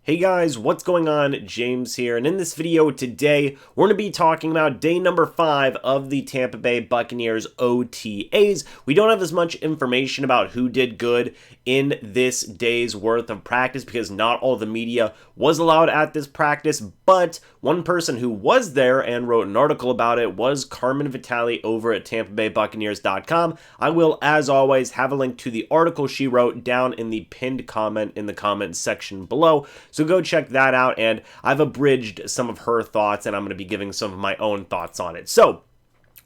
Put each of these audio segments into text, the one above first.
Hey guys, what's going on? James here, and in this video today, we're going to be talking about day number 5 of the Tampa Bay Buccaneers OTAs. We don't have as much information about who did good in this day's worth of practice because not all the media was allowed at this practice, but one person who was there and wrote an article about it was Carmen Vitale over at TampaBayBuccaneers.com. I will, as always, have a link to the article she wrote down in the pinned comment in the comments section below. So go check that out, and I've abridged some of her thoughts, and I'm going to be giving some of my own thoughts on it. So,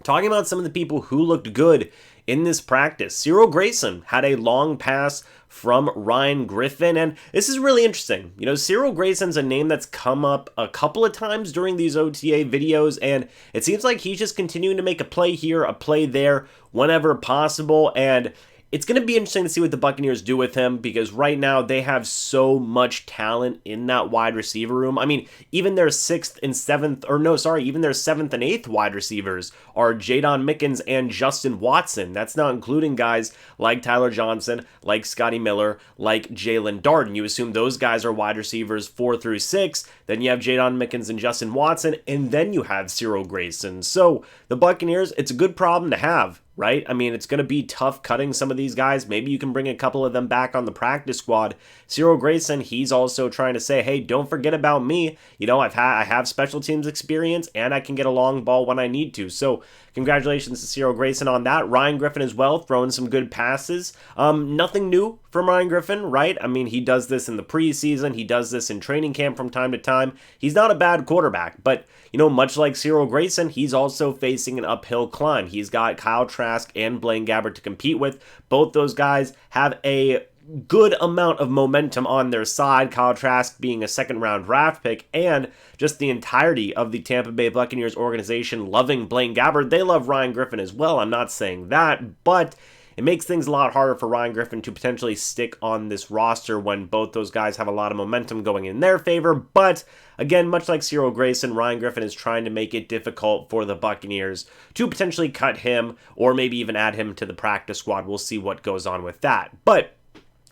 talking about some of the people who looked good in this practice, CYRIL Grayson had a long pass from Ryan Griffin, and this is really interesting. You know, CYRIL Grayson's a name that's come up a couple of times during these OTA videos, and it seems like he's just continuing to make a play here, a play there, whenever possible, and it's going to be interesting to see what the Buccaneers do with him because right now they have so much talent in that wide receiver room. I mean, even their 6th and 7th, or no, sorry, even their 7th and 8th wide receivers are Jadon Mickens and Justin Watson. That's not including guys like Tyler Johnson, like Scotty Miller, like Jalen Darden. You assume those guys are wide receivers 4 through 6. Then you have Jadon Mickens and Justin Watson, and then you have CYRIL Grayson. So the Buccaneers, it's a good problem to have, right? I mean, it's going to be tough cutting some of these guys. Maybe you can bring a couple of them back on the practice squad. CYRIL Grayson, he's also trying to say, hey, don't forget about me. You know, I have special teams experience, and I can get a long ball when I need to. So congratulations to CYRIL Grayson on that. Ryan Griffin as well, throwing some good passes. Nothing new from Ryan Griffin, right? I mean, he does this in the preseason. He does this in training camp from time to time. He's not a bad quarterback, but, you know, much like CYRIL Grayson, he's also facing an uphill climb. He's got Kyle Trask and Blaine Gabbert to compete with. Both those guys have a good amount of momentum on their side, Kyle Trask being a second-round draft pick, and just the entirety of the Tampa Bay Buccaneers organization loving Blaine Gabbert. They love Ryan Griffin as well, I'm not saying that, but it makes things a lot harder for Ryan Griffin to potentially stick on this roster when both those guys have a lot of momentum going in their favor. But again, much like CYRIL Grayson, Ryan Griffin is trying to make it difficult for the Buccaneers to potentially cut him or maybe even add him to the practice squad. We'll see what goes on with that. But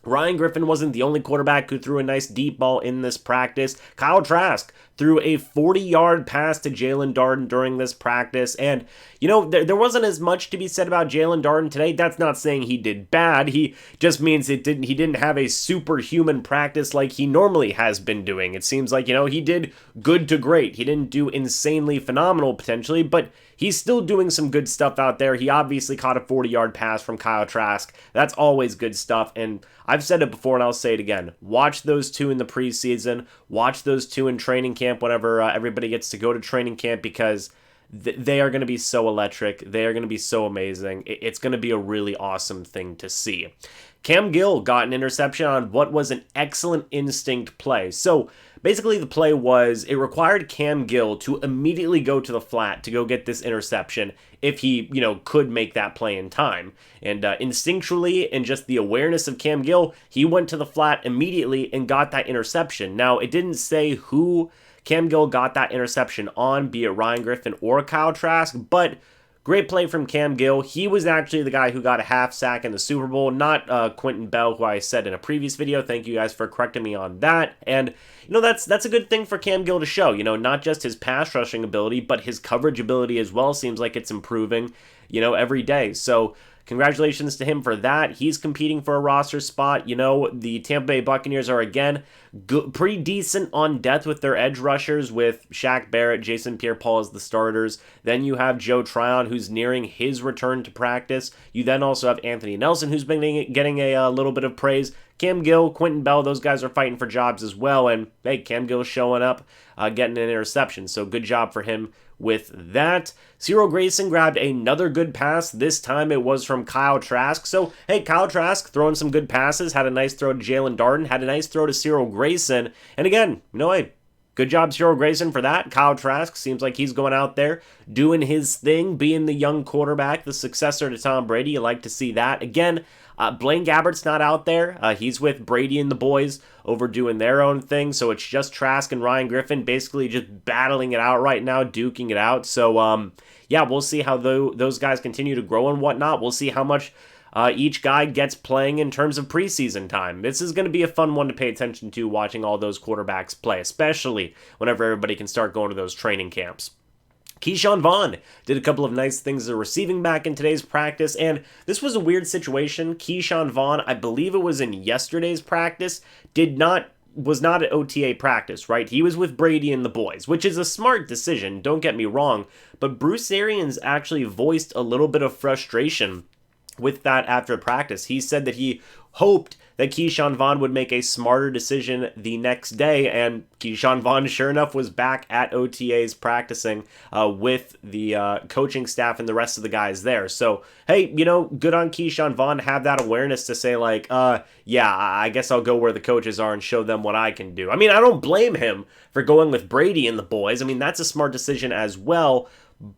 Ryan Griffin wasn't the only quarterback who threw a nice deep ball in this practice. Kyle Trask threw a 40-yard pass to Jalen Darden during this practice. And, you know, there wasn't as much to be said about Jalen Darden today. That's not saying he did bad. He just means he didn't have a superhuman practice like he normally has been doing. It seems like, you know, he did good to great. He didn't do insanely phenomenal potentially, but he's still doing some good stuff out there. He obviously caught a 40-yard pass from Kyle Trask. That's always good stuff. And I've said it before and I'll say it again. Watch those two in the preseason. Watch those two in training camp whenever everybody gets to go to training camp because they are going to be so electric. They are going to be so amazing. It's going to be a really awesome thing to see. Cam Gill got an interception on what was an excellent instinct play. So basically the play was it required Cam Gill to immediately go to the flat to go get this interception if he, you know, could make that play in time. And instinctually and just the awareness of Cam Gill, he went to the flat immediately and got that interception. Now, it didn't say who Cam Gill got that interception on, be it Ryan Griffin or Kyle Trask, but great play from Cam Gill. He was actually the guy who got a half sack in the Super Bowl, not Quentin Bell, who I said in a previous video. Thank you guys for correcting me on that. And, you know, that's a good thing for Cam Gill to show. You know, not just his pass rushing ability, but his coverage ability as well. Seems like it's improving, you know, every day. So congratulations to him for that. He's competing for a roster spot. You know, the Tampa Bay Buccaneers are, again, pretty decent on depth with their edge rushers with Shaq, Barrett, Jason Pierre-Paul as the starters. Then you have Joe Tryon, who's nearing his return to practice. You then also have Anthony Nelson, who's been getting a little bit of praise. Cam Gill, Quentin Bell, those guys are fighting for jobs as well. And, hey, Cam Gill's showing up, getting an interception. So good job for him with that. CYRIL Grayson grabbed another good pass. This time it was from Kyle Trask. So, hey, Kyle Trask throwing some good passes. Had a nice throw to Jalen Darden. Had a nice throw to CYRIL Grayson. And again, you know, hey, good job, CYRIL Grayson, for that. Kyle Trask seems like he's going out there doing his thing, being the young quarterback, the successor to Tom Brady. You like to see that. Again, Blaine Gabbert's not out there. He's with Brady and the boys over doing their own thing. So it's just Trask and Ryan Griffin basically just battling it out right now, duking it out. So, yeah, we'll see how those guys continue to grow and whatnot. We'll see how much each guy gets playing in terms of preseason time. This is going to be a fun one to pay attention to, watching all those quarterbacks play, especially whenever everybody can start going to those training camps. Keyshawn Vaughn did a couple of nice things as a receiving back in today's practice, and this was a weird situation. Keyshawn Vaughn, I believe it was in yesterday's practice, was not at OTA practice, right? He was with Brady and the boys, which is a smart decision, don't get me wrong, but Bruce Arians actually voiced a little bit of frustration with that after practice. He said that he hoped that Keyshawn Vaughn would make a smarter decision the next day, and Keyshawn Vaughn, sure enough, was back at OTAs practicing with the coaching staff and the rest of the guys there. So, hey, good on Keyshawn Vaughn to have that awareness to say, like, yeah, I guess I'll go where the coaches are and show them what I can do. I mean, I don't blame him for going with Brady and the boys. I mean, that's a smart decision as well.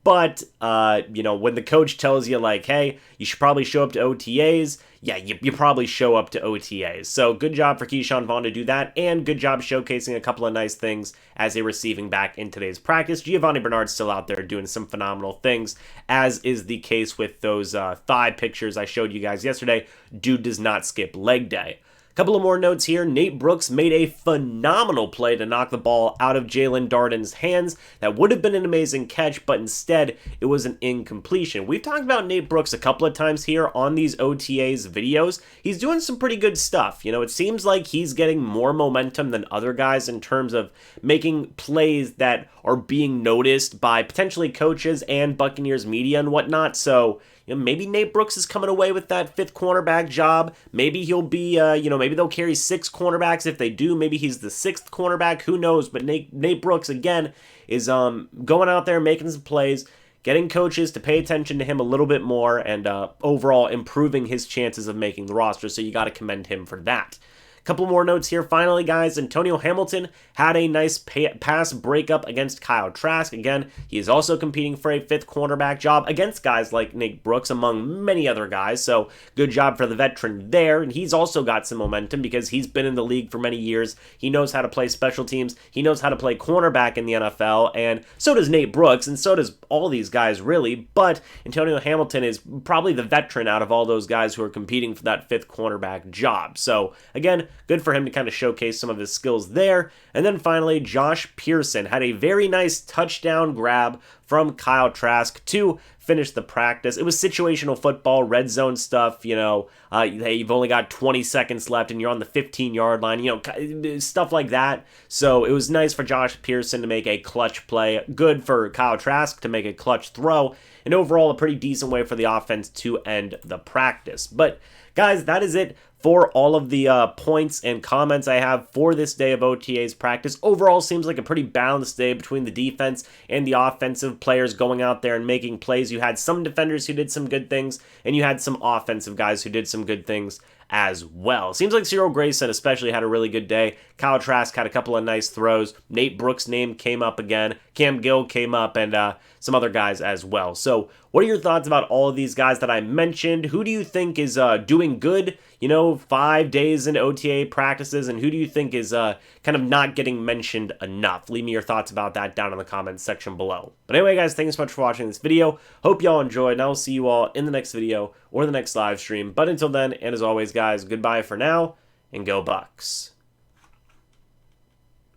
But, when the coach tells you, like, hey, you should probably show up to OTAs, yeah, you probably show up to OTAs. So good job for Keyshawn Vaughn to do that, and good job showcasing a couple of nice things as a receiving back in today's practice. Giovanni Bernard's still out there doing some phenomenal things, as is the case with those thigh pictures I showed you guys yesterday. Dude does not skip leg day. Couple of more notes here. Nate Brooks made a phenomenal play to knock the ball out of Jalen Darden's hands. That would have been an amazing catch, but instead it was an incompletion. We've talked about Nate Brooks a couple of times here on these OTAs videos. He's doing some pretty good stuff. It seems like he's getting more momentum than other guys in terms of making plays that are being noticed by potentially coaches and Buccaneers media and whatnot. So, maybe Nate Brooks is coming away with that 5th cornerback job. Maybe he'll be, maybe they'll carry 6 cornerbacks. If they do, maybe he's the 6th cornerback. Who knows? But Nate Brooks, again, is going out there making some plays, getting coaches to pay attention to him a little bit more, and overall improving his chances of making the roster. So you got to commend him for that. Couple more notes here. Finally, guys, Antonio Hamilton had a nice pass breakup against Kyle Trask. Again, he is also competing for a 5th cornerback job against guys like Nate Brooks, among many other guys. So good job for the veteran there. And he's also got some momentum because he's been in the league for many years. He knows how to play special teams. He knows how to play cornerback in the NFL. And so does Nate Brooks, and so does all these guys, really. But Antonio Hamilton is probably the veteran out of all those guys who are competing for that 5th cornerback job. So again, good for him to kind of showcase some of his skills there. And then finally, Josh Pearson had a very nice touchdown grab from Kyle Trask to finish the practice. It was situational football, red zone stuff, you've only got 20 seconds left and you're on the 15-yard line, stuff like that. So it was nice for Josh Pearson to make a clutch play, good for Kyle Trask to make a clutch throw, and overall a pretty decent way for the offense to end the practice. But guys, that is it for all of the points and comments I have for this day of OTA's practice. Overall, seems like a pretty balanced day between the defense and the offensive players going out there and making plays. You had some defenders who did some good things, and you had some offensive guys who did some good things as well. Seems like CYRIL GRAYSON especially had a really good day. Kyle Trask had a couple of nice throws. Nate Brooks' name came up again. Cam Gill came up, and some other guys as well. So what are your thoughts about all of these guys that I mentioned? Who do you think is doing good, 5 days in OTA practices, and who do you think is kind of not getting mentioned enough? Leave me your thoughts about that down in the comments section below. But anyway, guys, thanks so much for watching this video. Hope y'all enjoyed, and I will see you all in the next video or the next live stream. But until then, and as always, guys, goodbye for now, and go Bucs.